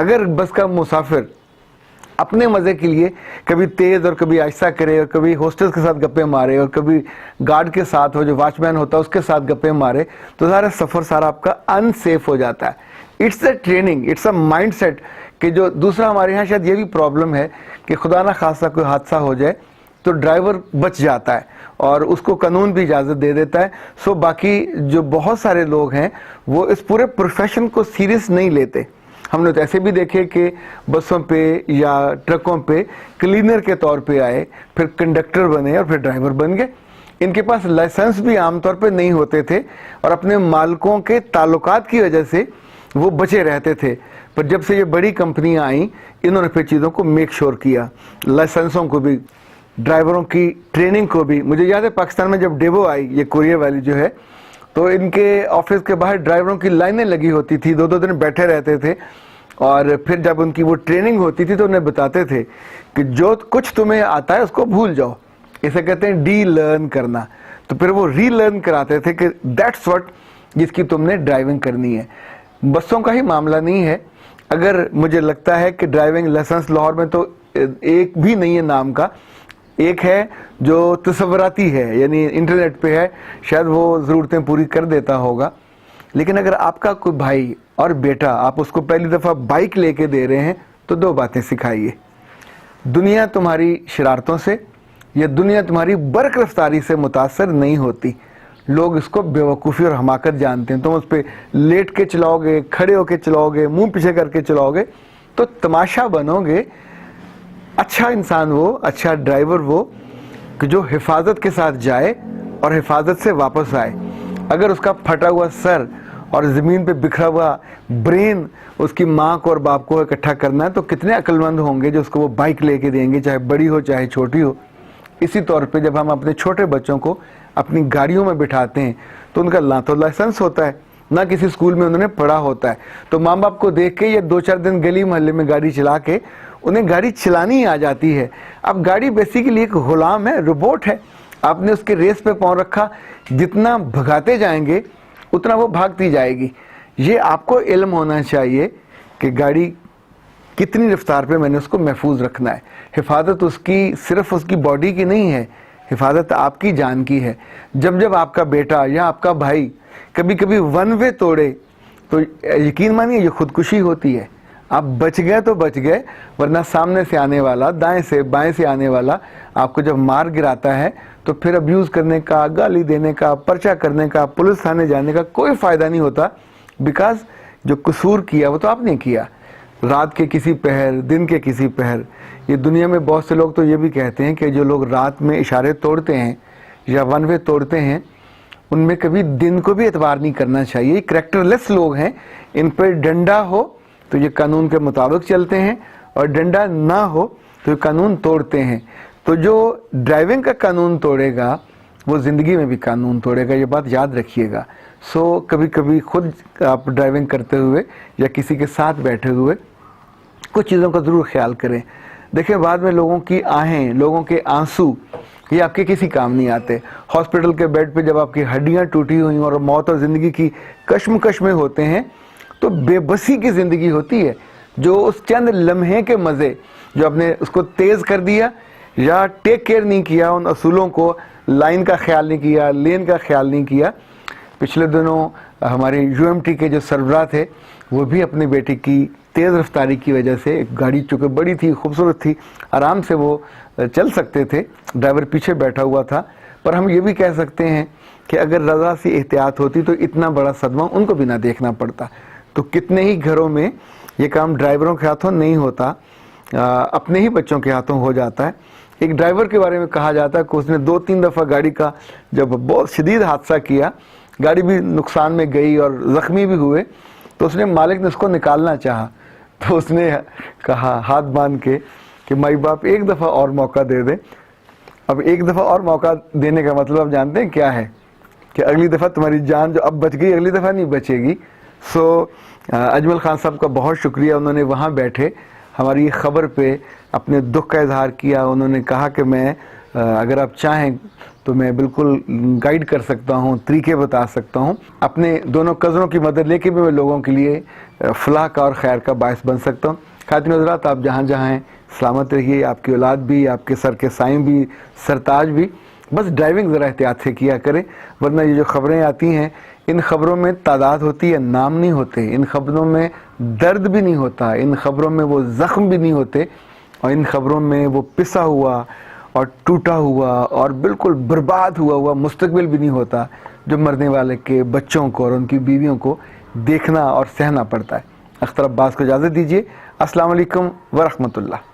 اگر بس کا مسافر اپنے مزے کے لیے کبھی تیز اور کبھی آہستہ کرے اور کبھی ہوسٹس کے ساتھ گپے مارے اور کبھی گارڈ کے ساتھ ہو جو واچ مین ہوتا ہے اس کے ساتھ گپے مارے تو سارا سفر سارا آپ کا ان سیف ہو جاتا ہے. It's a training, it's a mindset کہ جو دوسرا ہمارے یہاں شاید یہ بھی پرابلم ہے کہ خدا نہ خاصہ کوئی حادثہ ہو جائے تو ڈرائیور بچ جاتا ہے اور اس کو قانون بھی اجازت دے دیتا ہے. سو باقی جو بہت سارے لوگ ہیں وہ اس پورے پروفیشن کو سیریس نہیں لیتے. ہم نے تو ایسے بھی دیکھے کہ بسوں پہ یا ٹرکوں پہ کلینر کے طور پہ آئے, پھر کنڈکٹر بنے اور پھر ڈرائیور بن گئے. ان کے پاس لائسنس بھی عام طور پہ نہیں ہوتے تھے اور اپنے مالکوں کے تعلقات کی وجہ سے وہ بچے رہتے تھے. پر جب سے یہ بڑی کمپنیاں آئیں انہوں نے پھر چیزوں کو میک شور کیا, لائسنسوں کو بھی, ڈرائیوروں کی ٹریننگ کو بھی. مجھے یاد ہے پاکستان میں جب ڈیبو آئی, یہ کوریئر والی جو ہے, تو ان کے آفس کے باہر ڈرائیوروں کی لائنیں لگی ہوتی تھی, 2-2 دن بیٹھے رہتے تھے اور پھر جب ان کی وہ ٹریننگ ہوتی تھی تو انہیں بتاتے تھے کہ جو کچھ تمہیں آتا ہے اس کو بھول جاؤ, اسے کہتے ہیں ڈی لرن کرنا. تو پھر وہ ری لرن کراتے تھے کہ دیٹس واٹ جس کی تم نے ڈرائیونگ کرنی ہے. بسوں کا ہی معاملہ نہیں ہے. اگر مجھے لگتا ہے کہ ڈرائیونگ لائسنس لاہور میں تو ایک بھی نہیں ہے نام کا, ایک ہے جو تصوراتی ہے, یعنی انٹرنیٹ پہ ہے, شاید وہ ضرورتیں پوری کر دیتا ہوگا. لیکن اگر آپ کا کوئی بھائی اور بیٹا آپ اس کو پہلی دفعہ بائک لے کے دے رہے ہیں تو 2 باتیں سکھائیے. دنیا تمہاری شرارتوں سے یا دنیا تمہاری برق رفتاری سے متاثر نہیں ہوتی. لوگ اس کو بیوقوفی اور حماقت جانتے ہیں. تم اس پہ لیٹ کے چلاؤ گے, کھڑے ہو کے چلاؤ گے, منہ پیچھے کر کے چلاؤ گے تو تماشا بنو گے. اچھا انسان وہ, اچھا ڈرائیور وہ کہ جو حفاظت کے ساتھ جائے اور حفاظت سے واپس آئے. اگر اس کا پھٹا ہوا سر اور زمین پہ بکھرا ہوا برین اس کی ماں کو اور باپ کو اکٹھا کرنا ہے تو کتنے عقل مند ہوں گے جو اس کو وہ بائک لے کے دیں گے, چاہے بڑی ہو چاہے چھوٹی ہو. اسی طور پہ جب ہم اپنے چھوٹے بچوں کو اپنی گاڑیوں میں بٹھاتے ہیں تو ان کا نہ تو لائسنس ہوتا ہے نہ کسی اسکول میں انہوں نے پڑھا ہوتا ہے. تو ماں باپ کو دیکھ کے یہ 2-4 دن گلی محلے میں گاڑی چلا کے انہیں گاڑی چلانی آ جاتی ہے. اب گاڑی بیسیکلی ایک غلام ہے, روبوٹ ہے. آپ نے اس کے ریس پہ پاؤں رکھا, جتنا بھگاتے جائیں گے اتنا وہ بھاگتی جائے گی. یہ آپ کو علم ہونا چاہیے کہ گاڑی کتنی رفتار پہ میں نے اس کو محفوظ رکھنا ہے. حفاظت اس کی صرف اس کی باڈی کی نہیں ہے, حفاظت آپ کی جان کی ہے. جب آپ کا بیٹا یا آپ کا بھائی کبھی کبھی ون وے توڑے تو یقین مانیے یہ خودکشی ہوتی ہے. آپ بچ گئے تو بچ گئے, ورنہ سامنے سے آنے والا, دائیں سے بائیں سے آنے والا آپ کو جب مار گراتا ہے تو پھر ابیوز کرنے کا, گالی دینے کا, پرچہ کرنے کا, پولیس تھانے جانے کا کوئی فائدہ نہیں ہوتا. بیکاز جو قصور کیا وہ تو آپ نے کیا, رات کے کسی پہر, دن کے کسی پہر. یہ دنیا میں بہت سے لوگ تو یہ بھی کہتے ہیں کہ جو لوگ رات میں اشارے توڑتے ہیں یا ون وے توڑتے ہیں ان میں کبھی دن کو بھی اعتبار نہیں کرنا چاہیے. یہ کریکٹر لیس لوگ ہیں. ان پہ ڈنڈا ہو تو یہ قانون کے مطابق چلتے ہیں اور ڈنڈا نہ ہو تو یہ قانون توڑتے ہیں. تو جو ڈرائیونگ کا قانون توڑے گا وہ زندگی میں بھی قانون توڑے گا, یہ بات یاد رکھیے گا. سو کبھی کبھی خود آپ ڈرائیونگ کرتے ہوئے یا کسی کے ساتھ بیٹھے ہوئے کچھ چیزوں کا ضرور خیال کریں. دیکھیں بعد میں لوگوں کی آہیں, لوگوں کے آنسو یہ آپ کے کسی کام نہیں آتے. ہاسپٹل کے بیڈ پہ جب آپ کی ہڈیاں ٹوٹی ہوئی اور موت اور زندگی کی کشمکش میں ہوتے ہیں تو بے بسی کی زندگی ہوتی ہے. جو اس چند لمحے کے مزے جو آپ نے اس کو تیز کر دیا یا ٹیک کیئر نہیں کیا, ان اصولوں کو, لائن کا خیال نہیں کیا, لین کا خیال نہیں کیا. پچھلے دنوں ہمارے UMT کے جو سربراہ تھے وہ بھی اپنے بیٹے کی تیز رفتاری کی وجہ سے, ایک گاڑی چونکہ بڑی تھی, خوبصورت تھی, آرام سے وہ چل سکتے تھے, ڈرائیور پیچھے بیٹھا ہوا تھا, پر ہم یہ بھی کہہ سکتے ہیں کہ اگر رضا سی احتیاط ہوتی تو اتنا بڑا صدمہ ان کو بھی نہ دیکھنا پڑتا. تو کتنے ہی گھروں میں یہ کام ڈرائیوروں کے ہاتھوں نہیں ہوتا, اپنے ہی بچوں کے ہاتھوں ہو جاتا ہے. ایک ڈرائیور کے بارے میں کہا جاتا ہے کہ اس نے 2-3 دفعہ گاڑی کا جب بہت شدید حادثہ کیا, گاڑی بھی نقصان میں گئی اور زخمی بھی ہوئے, تو اس نے مالک نے اس کو نکالنا چاہا تو اس نے کہا ہاتھ باندھ کے کہ مائی باپ ایک دفعہ اور موقع دے دیں. اب ایک دفعہ اور موقع دینے کا مطلب آپ جانتے ہیں کیا ہے, کہ اگلی دفعہ تمہاری جان جو اب بچ گئی اگلی دفعہ نہیں بچے گی. سو اجمل خان صاحب کا بہت شکریہ, انہوں نے وہاں بیٹھے ہماری خبر پہ اپنے دکھ کا اظہار کیا. انہوں نے کہا کہ میں اگر آپ چاہیں تو میں بالکل گائیڈ کر سکتا ہوں، طریقے بتا سکتا ہوں. اپنے دونوں کزنوں کی مدد لے کے بھی میں لوگوں کے لیے فلاح کا اور خیر کا باعث بن سکتا ہوں. خواتین حضرات، آپ جہاں جہاں ہیں سلامت رہیے، آپ کی اولاد بھی، آپ کے سر کے سائیں بھی، سرتاج بھی. بس ڈرائیونگ ذرا احتیاط سے کیا کریں، ورنہ یہ جو خبریں آتی ہیں ان خبروں میں تعداد ہوتی ہے، نام نہیں ہوتے. ان خبروں میں درد بھی نہیں ہوتا، ان خبروں میں وہ زخم بھی نہیں ہوتے، اور ان خبروں میں وہ پسا ہوا اور ٹوٹا ہوا اور بالکل برباد ہوا مستقبل بھی نہیں ہوتا جو مرنے والے کے بچوں کو اور ان کی بیویوں کو دیکھنا اور سہنا پڑتا ہے. اختر عباس کو اجازت دیجیے. السلام علیکم ورحمۃ اللہ.